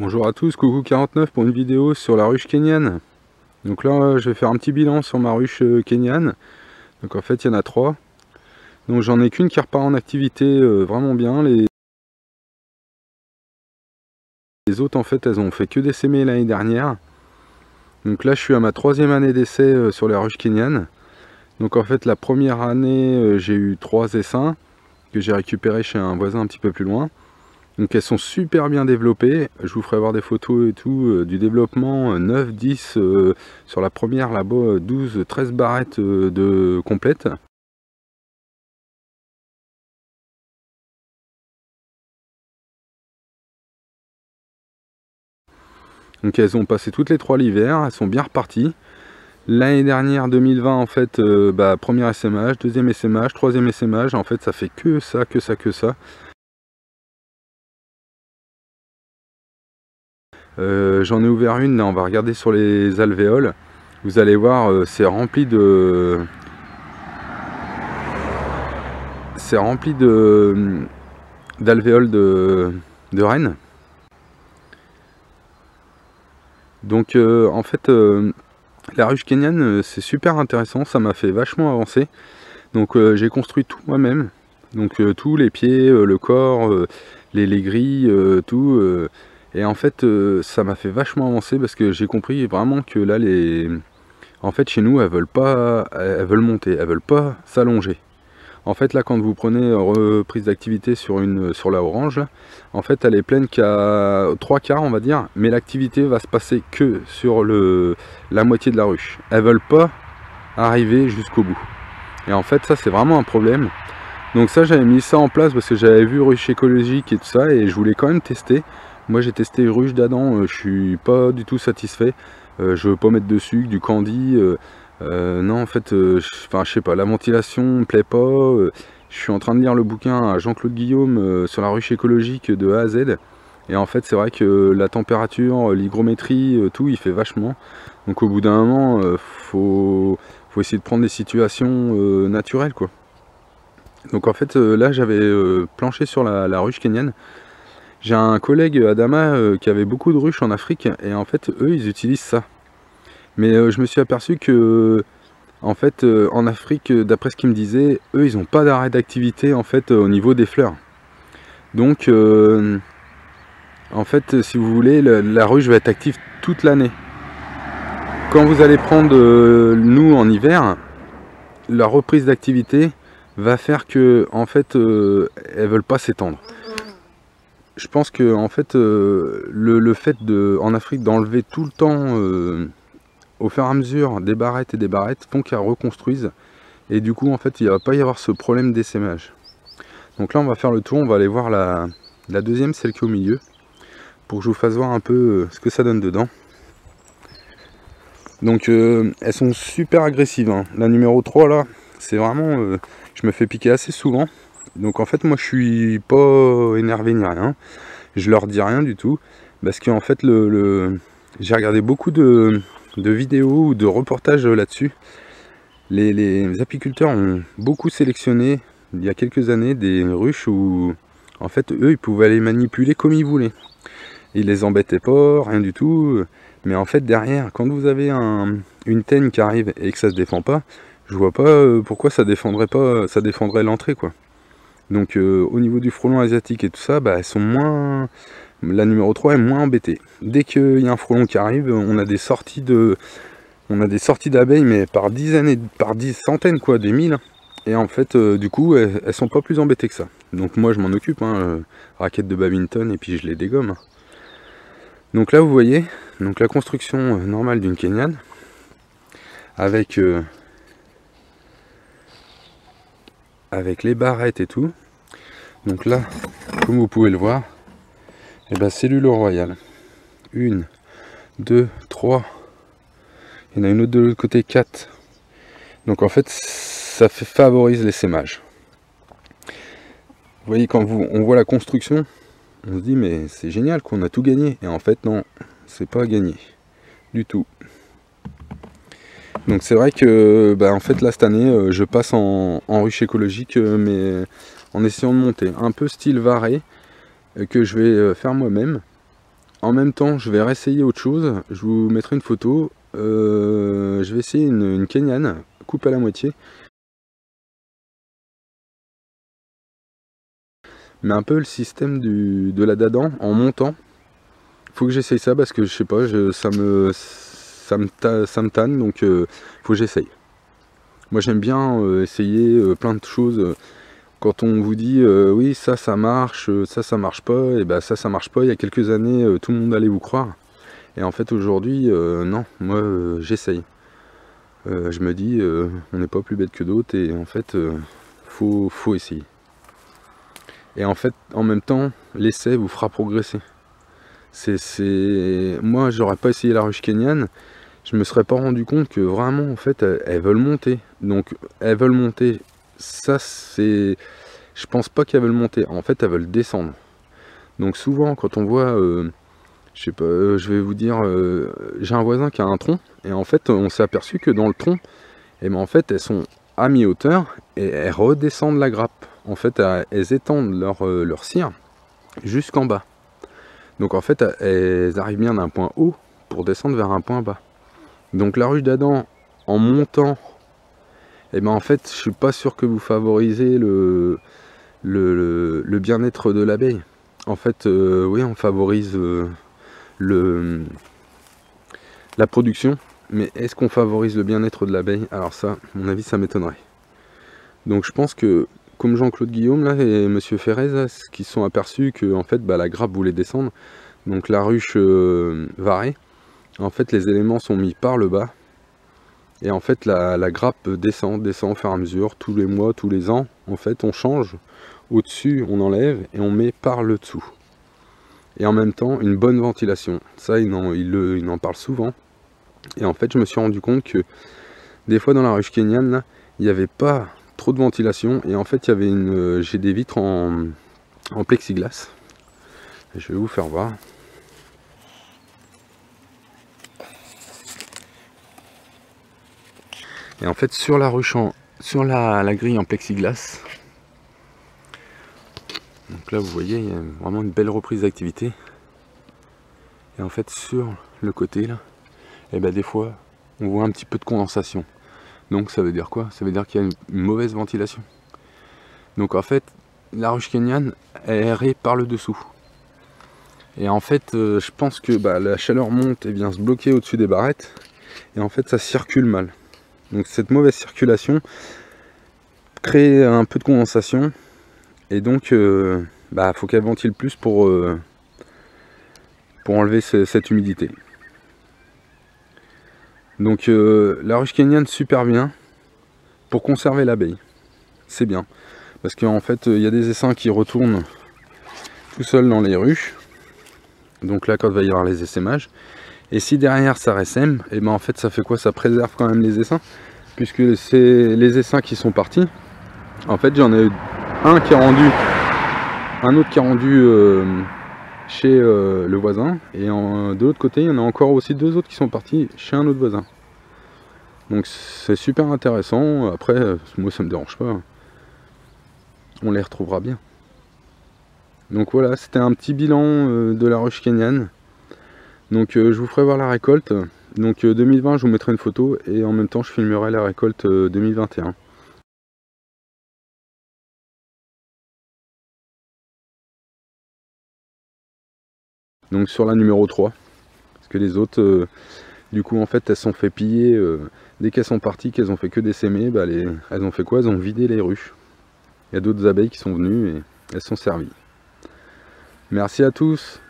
Bonjour à tous, Coucou 49 pour une vidéo sur la ruche kényane. Donc là je vais faire un petit bilan sur ma ruche kényane. Donc en fait il y en a 3. Donc j'en ai qu'une qui repart en activité vraiment bien. Les autres en fait elles ont fait que des sémées l'année dernière. Donc là je suis à ma 3e année d'essai sur la ruche kényane. Donc en fait la première année j'ai eu 3 essaims que j'ai récupérés chez un voisin un petit peu plus loin. Donc elles sont super bien développées, je vous ferai voir des photos et tout, du développement 9, 10, sur la première là-bas 12, 13 barrettes de complètes. Donc elles ont passé toutes les 3 l'hiver, elles sont bien reparties. L'année dernière 2020 en fait, premier essaimage, deuxième essaimage, troisième essaimage, en fait ça fait que ça, que ça, que ça. J'en ai ouvert une, là on va regarder sur les alvéoles. Vous allez voir, c'est rempli d'alvéoles de rennes. Donc en fait la ruche kényane c'est super intéressant, ça m'a fait vachement avancer. Donc j'ai construit tout moi-même, donc tous les pieds, le corps, les grilles, tout. Et en fait ça m'a fait vachement avancer parce que j'ai compris vraiment que là en fait chez nous elles veulent monter, elles veulent pas s'allonger. En fait là quand vous prenez reprise d'activité sur la orange, là, en fait elle est pleine qu'à 3/4 on va dire, mais l'activité va se passer que sur la moitié de la ruche. Elles veulent pas arriver jusqu'au bout. Et en fait ça c'est vraiment un problème. Donc ça j'avais mis ça en place parce que j'avais vu ruche écologique et tout ça et je voulais quand même tester. Moi j'ai testé ruche d'Adam, je suis pas du tout satisfait. Je veux pas mettre dessus du candy. Non en fait, je sais pas, la ventilation me plaît pas. Je suis en train de lire le bouquin à Jean-Claude Guillaume sur la ruche écologique de A à Z. Et en fait c'est vrai que la température, l'hygrométrie, tout il fait vachement. Donc au bout d'un moment, faut essayer de prendre des situations naturelles quoi. Donc en fait là j'avais planché sur la ruche kényane. J'ai un collègue Adama qui avait beaucoup de ruches en Afrique et en fait eux ils utilisent ça. Mais je me suis aperçu que en fait en Afrique, d'après ce qu'ils me disaient, eux ils n'ont pas d'arrêt d'activité en fait au niveau des fleurs. Donc en fait si vous voulez la ruche va être active toute l'année. Quand vous allez prendre nous en hiver, la reprise d'activité va faire que en fait elles veulent pas s'étendre. Je pense que en fait le fait en Afrique d'enlever tout le temps au fur et à mesure des barrettes et des barrettes font qu'elles reconstruisent et du coup en fait il va pas y avoir ce problème d'essaimage. Donc là on va faire le tour, on va aller voir la deuxième, celle qui est au milieu, pour que je vous fasse voir un peu ce que ça donne dedans. Donc elles sont super agressives hein. La numéro 3 là, c'est vraiment je me fais piquer assez souvent. Donc en fait moi je suis pas énervé ni rien, je leur dis rien du tout, parce qu'en fait j'ai regardé beaucoup de vidéos ou de reportages là-dessus. Les apiculteurs ont beaucoup sélectionné il y a quelques années des ruches où en fait eux ils pouvaient les manipuler comme ils voulaient. Ils les embêtaient pas, rien du tout. Mais en fait derrière, quand vous avez une teigne qui arrive et que ça se défend pas, je vois pas pourquoi ça défendrait l'entrée quoi. Donc au niveau du frelon asiatique et tout ça, elles sont moins. La numéro 3 est moins embêtée. Dès qu'il y a un frelon qui arrive, on a des sorties d'abeilles, mais par dizaines, par centaines quoi, des milles. Et en fait, du coup, elles sont pas plus embêtées que ça. Donc moi je m'en occupe, hein, raquette de badminton et puis je les dégomme. Donc là vous voyez, donc la construction normale d'une kényane avec les barrettes et tout. Donc là, comme vous pouvez le voir, cellule royale. 1, 2, 3. Il y en a une autre de l'autre côté, 4. Donc en fait, ça favorise l'essaimage. Vous voyez, quand on voit la construction, on se dit mais c'est génial qu'on a tout gagné. Et en fait non, c'est pas gagné du tout. Donc c'est vrai que en fait là cette année je passe en ruche écologique, mais en essayant de monter un peu style varé, que je vais faire moi-même. en même temps, je vais réessayer autre chose. Je vous mettrai une photo. Je vais essayer une Kenyan, coupe à la moitié. Mais un peu le système de la dadan en montant. Faut que j'essaye ça parce que je sais pas, ça me tanne, donc faut que j'essaye. Moi j'aime bien essayer plein de choses. Quand on vous dit oui ça marche, ça marche pas, et ben ça marche pas. Il y a quelques années tout le monde allait vous croire. Et en fait aujourd'hui non, moi j'essaye. Je me dis on n'est pas plus bête que d'autres et en fait faut essayer. Et en fait en même temps l'essai vous fera progresser. Moi j'aurais pas essayé la ruche kenyane, je me serais pas rendu compte que vraiment en fait elles veulent monter. Donc elles veulent monter, ça c'est, je pense pas qu'elles veulent monter, en fait elles veulent descendre. Donc souvent quand on voit je sais pas, je vais vous dire j'ai un voisin qui a un tronc et en fait on s'est aperçu que dans le tronc et ben en fait elles sont à mi-hauteur et elles redescendent la grappe. En fait elles étendent leur cire jusqu'en bas. Donc en fait, elles arrivent bien d'un point haut pour descendre vers un point bas. Donc la ruche d'Adam, en montant, et ben en fait, je suis pas sûr que vous favorisez le bien-être de l'abeille. En fait, oui, on favorise la production, mais est-ce qu'on favorise le bien-être de l'abeille? Alors ça, à mon avis, ça m'étonnerait. Donc je pense que, comme Jean-Claude Guillaume là, et Monsieur Ferrez, là, qui se sont aperçus que en fait, la grappe voulait descendre, donc la ruche varée, en fait les éléments sont mis par le bas, et en fait la grappe descend au fur et à mesure, tous les mois, tous les ans, en fait on change, au-dessus on enlève, et on met par le dessous. Et en même temps, une bonne ventilation, ça il en parle souvent, et en fait je me suis rendu compte que des fois dans la ruche kenyane, là, il n'y avait pas trop de ventilation, et en fait il y avait j'ai des vitres en plexiglas, je vais vous faire voir. Et en fait sur la ruche, sur la grille en plexiglas, donc là vous voyez il y a vraiment une belle reprise d'activité. Et en fait sur le côté là, et ben des fois on voit un petit peu de condensation. Donc ça veut dire quoi? Ça veut dire qu'il y a une mauvaise ventilation. Donc en fait la ruche kenyane est aérée par le dessous. Et en fait je pense que la chaleur monte et vient se bloquer au-dessus des barrettes. Et en fait ça circule mal. Donc cette mauvaise circulation crée un peu de condensation. Et donc faut qu'elle ventile plus pour enlever cette humidité. Donc la ruche kenyane super bien pour conserver l'abeille. C'est bien. Parce qu'en fait il y a des essaims qui retournent tout seuls dans les ruches. Donc là quand il va y avoir les essaimages. Et si derrière ça ressème, et ben en fait ça fait quoi? Ça préserve quand même les essaims. Puisque c'est les essaims qui sont partis. En fait j'en ai eu un qui est rendu, un autre qui est rendu chez le voisin, et de l'autre côté il y en a encore aussi deux autres qui sont partis chez un autre voisin. Donc c'est super intéressant. Après moi ça me dérange pas, on les retrouvera bien. Donc voilà, c'était un petit bilan de la ruche kenyane. Donc je vous ferai voir la récolte. Donc 2020 je vous mettrai une photo, et en même temps je filmerai la récolte 2021. Donc sur la numéro 3, parce que les autres du coup en fait elles sont fait piller dès qu'elles sont parties, qu'elles ont fait que d'essaimer, elles ont fait quoi? Elles ont vidé les ruches. Il y a d'autres abeilles qui sont venues et elles sont servies. Merci à tous.